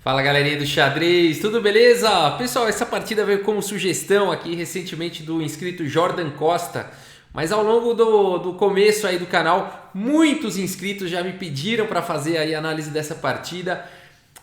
Fala galerinha do xadrez, tudo beleza? Pessoal, essa partida veio como sugestão aqui recentemente do inscrito Jordan Costa, mas ao longo do começo aí do canal, muitos inscritos já me pediram para fazer aí a análise dessa partida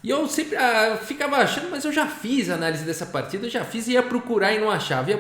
e eu sempre ficava achando, mas eu já fiz a análise dessa partida, eu já fiz e ia procurar e não achava,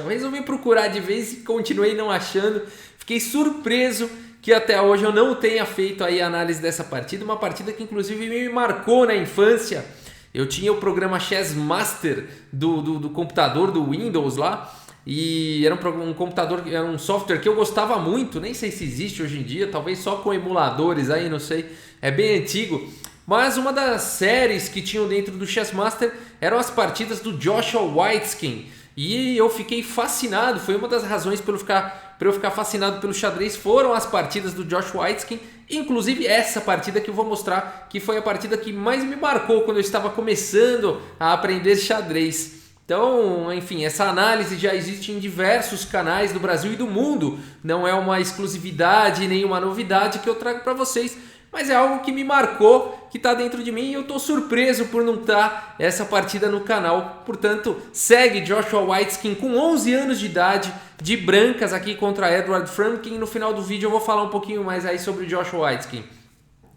resolvi procurar de vez e continuei não achando, fiquei surpreso que até hoje eu não tenha feito aí a análise dessa partida, uma partida que inclusive me marcou na infância. Eu tinha o programa Chess Master do computador do Windows lá, e era um computador, era um software que eu gostava muito, nem sei se existe hoje em dia, talvez só com emuladores aí, não sei, é bem antigo. Mas uma das séries que tinham dentro do Chess Master eram as partidas do Joshua Waitzkin. E eu fiquei fascinado, foi uma das razões para eu ficar fascinado pelo xadrez, foram as partidas do Joshua Waitzkin, inclusive essa partida que eu vou mostrar, que foi a partida que mais me marcou quando eu estava começando a aprender xadrez. Então, enfim, essa análise já existe em diversos canais do Brasil e do mundo, não é uma exclusividade nem uma novidade que eu trago para vocês, mas é algo que me marcou, que está dentro de mim e eu estou surpreso por não estar essa partida no canal. Portanto, segue Joshua Waitzkin com 11 anos de idade, de brancas aqui contra Edward Franklin. No final do vídeo eu vou falar um pouquinho mais aí sobre o Joshua Waitzkin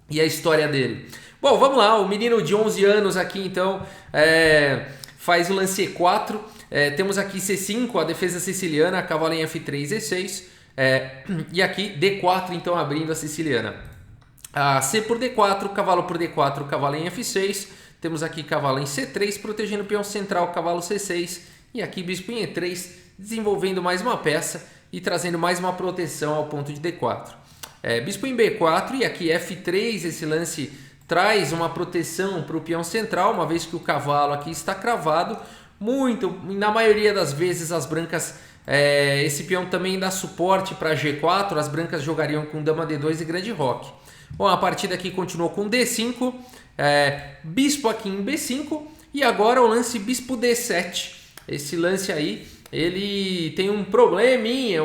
e a história dele. Bom, vamos lá, o menino de 11 anos aqui então faz o lance E4. Temos aqui C5, a defesa siciliana, cavalo em F3, E6 e aqui D4 então abrindo a siciliana. C por D4, cavalo por D4, cavalo em F6. Temos aqui cavalo em C3, protegendo o peão central, cavalo C6. E aqui bispo em E3, desenvolvendo mais uma peça e trazendo mais uma proteção ao ponto de D4. Bispo em B4 e aqui F3, esse lance traz uma proteção para o peão central, uma vez que o cavalo aqui está cravado. Na maioria das vezes as brancas... esse peão também dá suporte para G4, as brancas jogariam com dama D2 e grande roque. Bom, a partida aqui continuou com D5, bispo aqui em B5 e agora o lance bispo D7. Esse lance aí, ele tem um probleminha,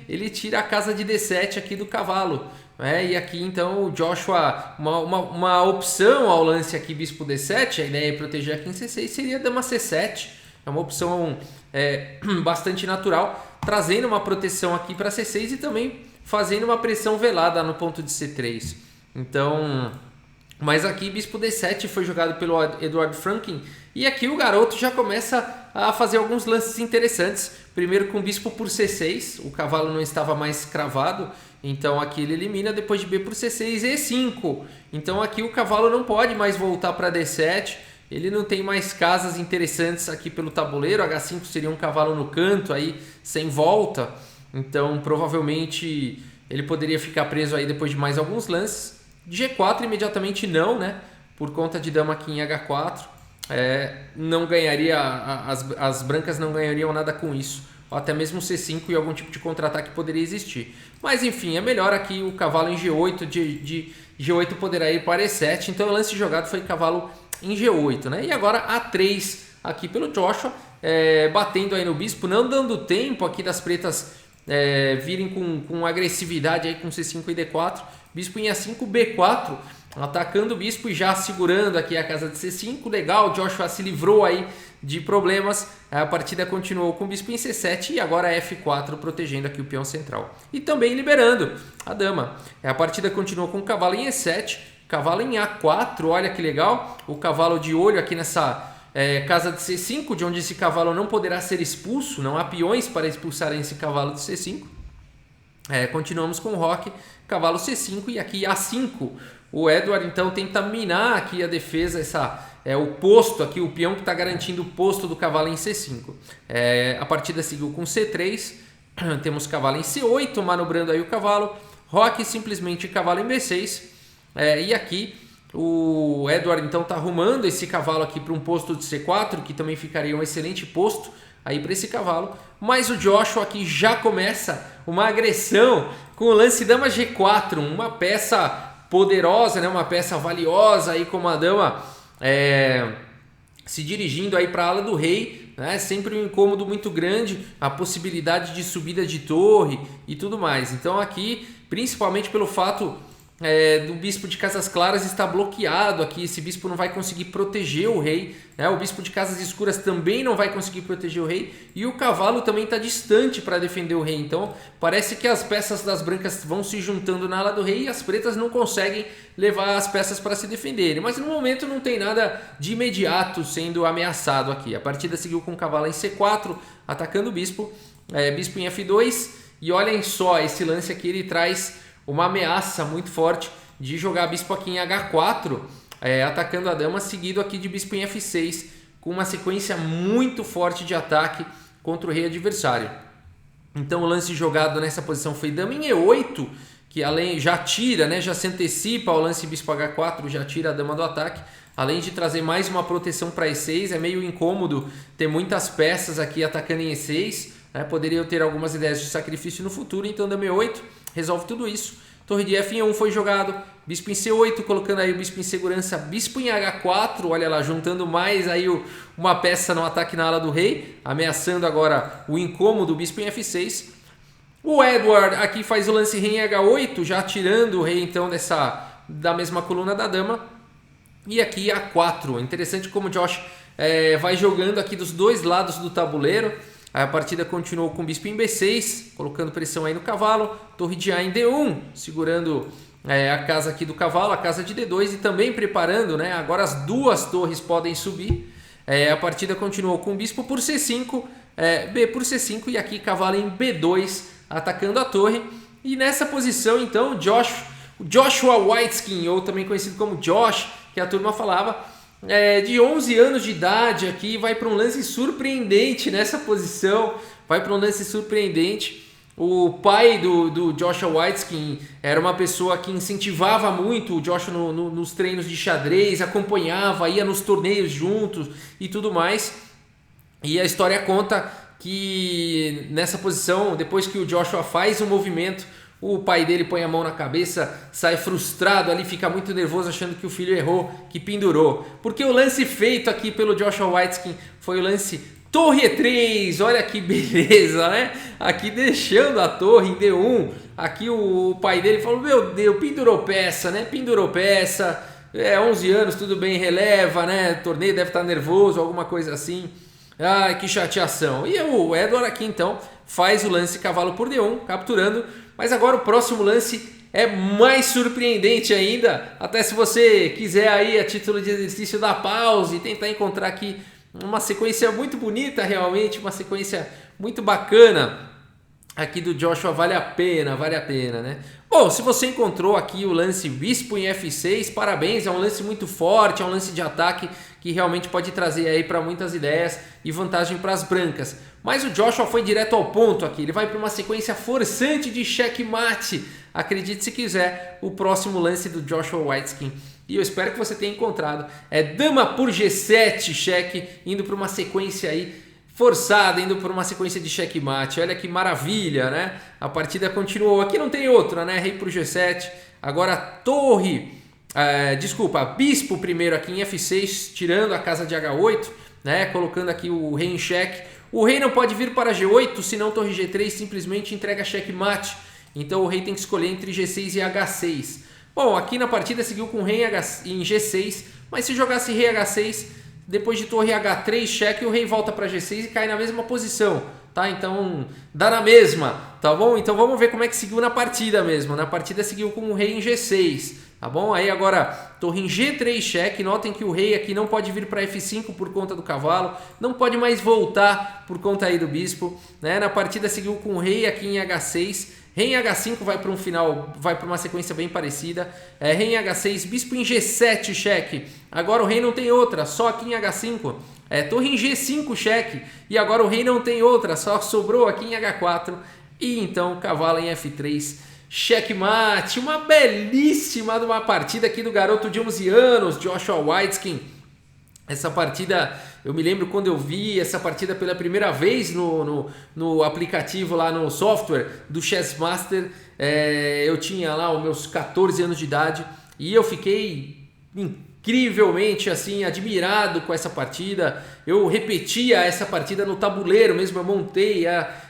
ele tira a casa de D7 aqui do cavalo. E aqui então o Joshua, uma opção ao lance aqui bispo D7, a ideia é proteger aqui em C6, seria dama C7. É uma opção bastante natural, trazendo uma proteção aqui para C6 e também fazendo uma pressão velada no ponto de C3. Então, mas aqui bispo D7 foi jogado pelo Edward Franklin e aqui o garoto já começa a fazer alguns lances interessantes. Primeiro com bispo por C6, o cavalo não estava mais cravado, então aqui ele elimina, depois de B por C6, E5. Então aqui o cavalo não pode mais voltar para D7, ele não tem mais casas interessantes aqui pelo tabuleiro, H5 seria um cavalo no canto aí, sem volta. Então, provavelmente, ele poderia ficar preso aí depois de mais alguns lances. G4 imediatamente não, né? Por conta de dama aqui em H4. Não ganharia, as brancas não ganhariam nada com isso. Ou até mesmo C5 e algum tipo de contra-ataque poderia existir. Mas, enfim, é melhor aqui o cavalo em G8. De G8 poderá ir para E7. Então, o lance jogado foi cavalo em G8, né? E agora A3 aqui pelo Joshua, batendo aí no bispo, não dando tempo aqui das pretas virem com agressividade aí com C5 e D4, bispo em A5, B4, atacando o bispo e já segurando aqui a casa de C5, legal, Joshua se livrou aí de problemas, a partida continuou com o bispo em C7 e agora F4 protegendo aqui o peão central e também liberando a dama. A partida continuou com o cavalo em E7, cavalo em A4, olha que legal, o cavalo de olho aqui nessa casa de C5, de onde esse cavalo não poderá ser expulso, não há peões para expulsarem esse cavalo de C5. Continuamos com o roque, cavalo C5 e aqui A5. O Edward então tenta minar aqui a defesa, o posto aqui, o peão que está garantindo o posto do cavalo em C5. A partida seguiu com C3, temos cavalo em C8, manobrando aí o cavalo, roque simplesmente cavalo em B6, e aqui o Edward então está arrumando esse cavalo aqui para um posto de C4, que também ficaria um excelente posto aí para esse cavalo. Mas o Joshua aqui já começa uma agressão com o lance dama G4, uma peça poderosa, né? Uma peça valiosa aí como a dama se dirigindo aí para a ala do rei, né? Sempre um incômodo muito grande, a possibilidade de subida de torre e tudo mais. Então aqui, principalmente pelo fato do bispo de Casas Claras está bloqueado aqui. Esse bispo não vai conseguir proteger o rei, né? O bispo de Casas Escuras também não vai conseguir proteger o rei, e o cavalo também está distante para defender o rei. Então parece que as peças das brancas vão se juntando na ala do rei e as pretas não conseguem levar as peças para se defenderem. Mas no momento não tem nada de imediato sendo ameaçado aqui. A partida seguiu com o cavalo em C4 atacando o bispo, bispo em F2, e olhem só, esse lance aqui ele traz uma ameaça muito forte de jogar bispo aqui em H4, atacando a dama, seguido aqui de bispo em F6, com uma sequência muito forte de ataque contra o rei adversário. Então o lance jogado nessa posição foi dama em E8, que além já tira, né, já se antecipa ao lance bispo H4, já tira a dama do ataque, além de trazer mais uma proteção para E6. É meio incômodo ter muitas peças aqui atacando em E6, né? Poderia ter algumas ideias de sacrifício no futuro, então dama E8 resolve tudo isso. Torre de F em E1 foi jogado, bispo em C8, colocando aí o bispo em segurança, bispo em H4, olha lá, juntando mais aí uma peça no ataque na ala do rei, ameaçando agora o incômodo, bispo em F6. O Edward aqui faz o lance rei em H8, já tirando o rei então da mesma coluna da dama. E aqui A4, interessante como o Josh vai jogando aqui dos dois lados do tabuleiro. A partida continuou com o bispo em B6, colocando pressão aí no cavalo. Torre de A em D1, segurando a casa aqui do cavalo, a casa de D2, e também preparando, né? Agora as duas torres podem subir. A partida continuou com o bispo por C5, B por C5, e aqui cavalo em B2, atacando a torre. E nessa posição, então, Joshua Waitzkin, ou também conhecido como Josh, que a turma falava, de 11 anos de idade aqui, vai para um lance surpreendente nessa posição, vai para um lance surpreendente. O pai do Joshua Waitzkin era uma pessoa que incentivava muito o Joshua nos treinos de xadrez, acompanhava, ia nos torneios juntos e tudo mais. E a história conta que nessa posição, depois que o Joshua faz um movimento, o pai dele põe a mão na cabeça, sai frustrado ali, fica muito nervoso achando que o filho errou, que pendurou. Porque o lance feito aqui pelo Joshua Waitzkin foi o lance torre E3, olha que beleza, né? Aqui deixando a torre em D1, aqui o pai dele falou, meu Deus, pendurou peça, né? Pendurou peça, 11 anos, tudo bem, releva, né? Torneio deve estar nervoso, alguma coisa assim. Ai, que chateação. E o Edward aqui então faz o lance cavalo por D1, capturando. Mas agora o próximo lance é mais surpreendente ainda. Até se você quiser aí a título de exercício dar pause e tentar encontrar aqui uma sequência muito bonita realmente, uma sequência muito bacana aqui do Joshua, vale a pena, né? Bom, se você encontrou aqui o lance bispo em F6, parabéns, é um lance muito forte, é um lance de ataque que realmente pode trazer aí para muitas ideias e vantagem para as brancas. Mas o Joshua foi direto ao ponto aqui, ele vai para uma sequência forçante de checkmate. Acredite se quiser, o próximo lance do Joshua Waitzkin. E eu espero que você tenha encontrado. É dama por G7, cheque, indo para uma sequência aí forçada, indo por uma sequência de checkmate. Olha que maravilha, né? A partida continuou. Aqui não tem outra, né? Rei por G7. Agora bispo primeiro aqui em F6, tirando a casa de H8, né? Colocando aqui o rei em xeque. O rei não pode vir para G8, senão torre G3 simplesmente entrega checkmate. Então o rei tem que escolher entre G6 e H6. Bom, aqui na partida seguiu com o rei em G6, mas se jogasse rei H6, depois de torre H3 cheque, o rei volta para G6 e cai na mesma posição, tá? Então dá na mesma, tá bom? Então vamos ver como é que seguiu na partida mesmo. Na partida seguiu com o rei em G6, tá bom? Aí agora torre em G3 cheque, notem que o rei aqui não pode vir para F5 por conta do cavalo, não pode mais voltar por conta aí do bispo, né? Na partida seguiu com o rei aqui em H6, rei em H5 vai para um final, vai para uma sequência bem parecida. Rei em H6, bispo em G7 cheque. Agora o rei não tem outra, só aqui em H5. Torre em G5 cheque. E agora o rei não tem outra, só sobrou aqui em H4. E então cavalo em F3 checkmate. Uma belíssima de uma partida aqui do garoto de 11 anos, Joshua Waitzkin. Essa partida, eu me lembro quando eu vi essa partida pela primeira vez no aplicativo lá no software do Chess Master. Eu tinha lá os meus 14 anos de idade e eu fiquei incrivelmente assim admirado com essa partida. Eu repetia essa partida no tabuleiro mesmo, eu montei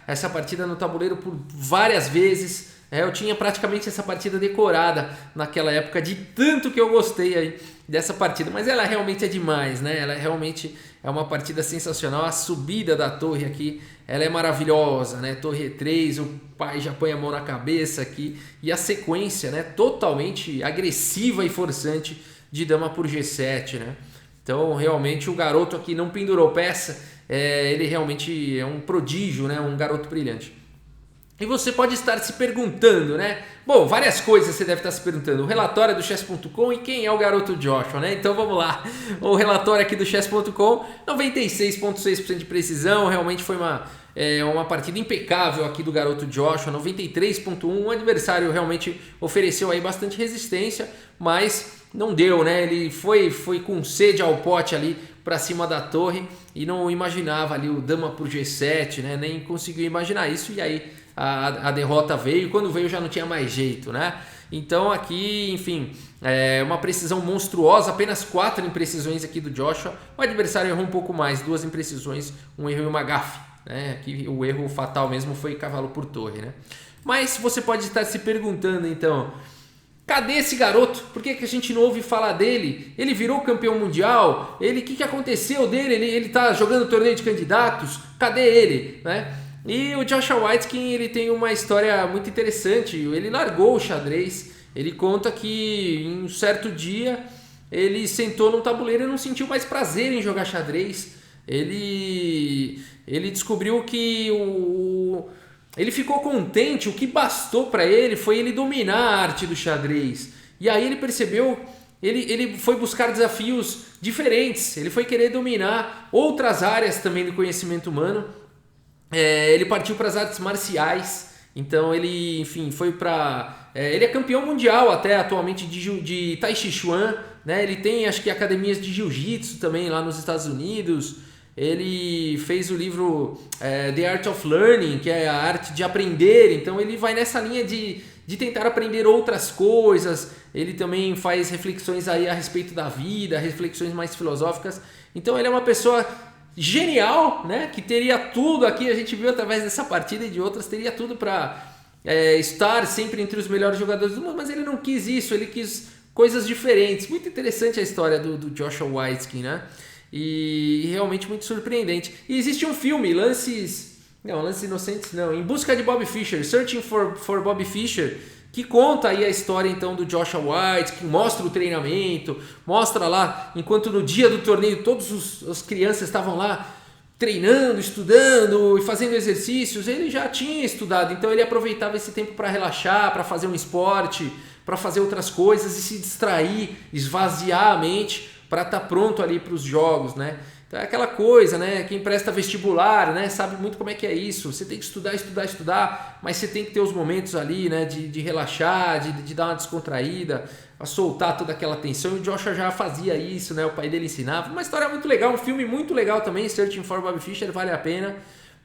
essa partida no tabuleiro por várias vezes. Eu tinha praticamente essa partida decorada naquela época, de tanto que eu gostei aí dessa partida. Mas ela realmente é demais, né? Ela realmente é uma partida sensacional. A subida da torre aqui, ela é maravilhosa, né? Torre E3, o pai já põe a mão na cabeça aqui. E a sequência, né? Totalmente agressiva e forçante de dama por G7, né? Então, realmente, o garoto aqui não pendurou peça. Ele realmente é um prodígio, né? Um garoto brilhante. E você pode estar se perguntando, né? Bom, várias coisas você deve estar se perguntando. O relatório do chess.com e quem é o garoto Joshua, né? Então vamos lá. O relatório aqui do chess.com, 96,6% de precisão. Realmente foi uma partida impecável aqui do garoto Joshua. 93,1%. O adversário realmente ofereceu aí bastante resistência, mas não deu, né? Ele foi com sede ao pote ali para cima da torre e não imaginava ali o dama por G7, né? Nem conseguiu imaginar isso, e aí a derrota veio, e quando veio já não tinha mais jeito, né? Então aqui, enfim, uma precisão monstruosa, apenas 4 imprecisões aqui do Joshua. O adversário errou um pouco mais, 2 imprecisões, um erro e uma gafe, né? Aqui o erro fatal mesmo foi cavalo por torre, né? Mas você pode estar se perguntando então, cadê esse garoto? Por que a gente não ouve falar dele? Ele virou campeão mundial? O que aconteceu dele? Ele tá jogando torneio de candidatos? Cadê ele? Né? E o Joshua Waitzkin, ele tem uma história muito interessante. Ele largou o xadrez. Ele conta que em um certo dia ele sentou num tabuleiro e não sentiu mais prazer em jogar xadrez. Ele descobriu que ele ficou contente, o que bastou para ele foi ele dominar a arte do xadrez. E aí ele percebeu, ele foi buscar desafios diferentes, ele foi querer dominar outras áreas também do conhecimento humano. Ele partiu para as artes marciais, então ele, enfim, foi para... ele é campeão mundial até atualmente de Tai Chi Chuan, né? Ele tem, acho que, academias de jiu-jitsu também lá nos Estados Unidos. Ele fez o livro The Art of Learning, que é a arte de aprender. Então ele vai nessa linha de tentar aprender outras coisas. Ele também faz reflexões aí a respeito da vida, reflexões mais filosóficas. Então ele é uma pessoa genial, né? Que teria tudo aqui, a gente viu através dessa partida e de outras, teria tudo para estar sempre entre os melhores jogadores do mundo, mas ele não quis isso, ele quis coisas diferentes. Muito interessante a história do Joshua Waitzkin, né? E realmente muito surpreendente. E existe um filme, Lances Inocentes não, Em Busca de Bobby Fischer, Searching for Bobby Fischer, que conta aí a história então do Joshua Waitzkin, que mostra o treinamento, mostra lá, enquanto no dia do torneio todos as crianças estavam lá treinando, estudando e fazendo exercícios. Ele já tinha estudado, então ele aproveitava esse tempo para relaxar, para fazer um esporte, para fazer outras coisas e se distrair, esvaziar a mente para estar pronto ali para os jogos, né? Então é aquela coisa, né? Quem presta vestibular, né, sabe muito como é que é isso. Você tem que estudar, mas você tem que ter os momentos ali, né, de relaxar, de dar uma descontraída, a soltar toda aquela tensão. E o Joshua já fazia isso, né? O pai dele ensinava. Uma história muito legal, um filme muito legal também, Searching for Bobby Fischer, vale a pena.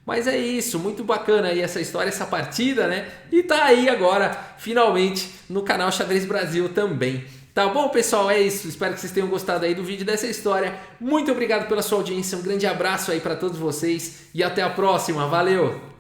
Mas é isso, muito bacana aí essa história, essa partida, né? E tá aí agora, finalmente, no canal Xadrez Brasil também. Tá bom, pessoal? É isso. Espero que vocês tenham gostado aí do vídeo, dessa história. Muito obrigado pela sua audiência. Um grande abraço aí para todos vocês e até a próxima. Valeu!